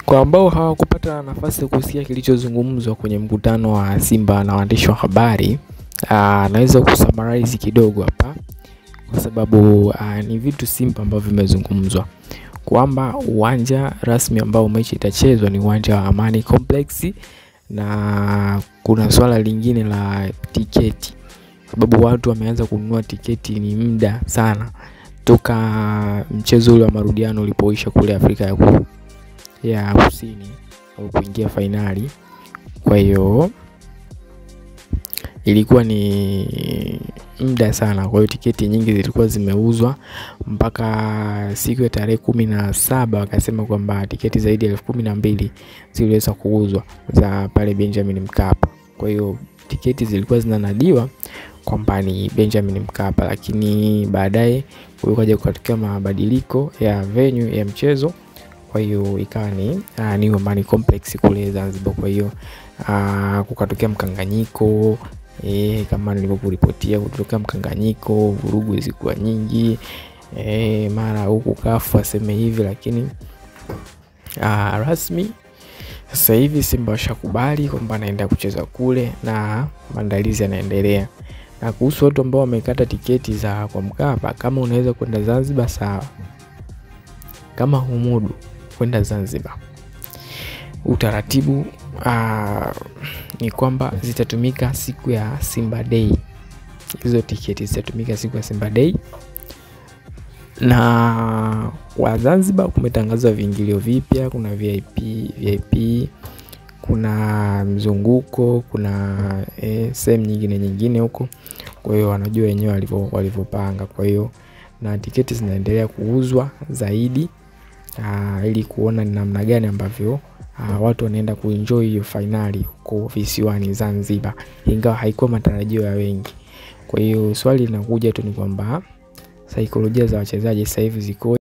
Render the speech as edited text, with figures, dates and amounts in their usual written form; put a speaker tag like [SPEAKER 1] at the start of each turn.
[SPEAKER 1] Kwa ambao hawakupata nafasi ya kusikia kilichozungumzwa kwenye mkutano wa Simba na waandishi wa habari, naweza kusummarize kidogo hapa kwa sababu ni vitu simple ambavyo vimezungumzwa. Kwamba uwanja rasmi ambao mechi itachezwa ni uwanja wa Amani Complex, na kuna swala lingine la tiketi. Sababu watu wameanza kununua tiketi ni muda sana toka mchezo ule wa marudiano ulipoisha kule Afrika ya Kusini au kuingia finali. Kwa hiyo ilikuwa ni muda sana, kwa hiyo tiketi nyingi zilikuwa zimeuzwa mpaka siku ya tarehe 17 wakasema kwamba tiketi zaidi ya 12,000 ziliweza kuuzwa za pale Benjamin Mkapa. Kwa hiyo tiketi zilikuwa zinanadiwa kwamba ni Benjamin Mkapa, lakini baadaye kulikuja kutokea mabadiliko ya venue ya mchezo. Kwa hiyo ikawa ni Amani Complex kule Zanzibar. Kwa hiyo kukatokea mkanganyiko, kama nilivyoripotia, kutokea mkanganyiko, vurugu zilikuwa nyingi, mara huku kafu aseme hivi, lakini rasmi sasa hivi Simba washakubali kwamba anaenda kucheza kule na maandalizi yanaendelea. Na kuhusu watu ambao wamekata tiketi za kwa Mkapa, kama unaweza kwenda Zanzibar sawa, kama humudu kwenda Zanzibar, utaratibu ni kwamba zitatumika siku ya Simba Day. Hizo tiketi zitatumika siku ya Simba Day. Na kwa Zanzibar kumetangazwa viingilio vipya, kuna VIP, kuna mzunguko, kuna sehemu nyingine huko. Kwa hiyo wanajua wenyewe walivyopanga. Kwa hiyo na tiketi zinaendelea kuuzwa zaidi ili kuona ni namna gani ambavyo watu wanaenda kuenjoy hiyo finali huko visiwani Zanzibar, ingawa haikuwa matarajio ya wengi. Kwa hiyo swali linakuja tu ni kwamba saikolojia za wachezaji sasa hivi ziko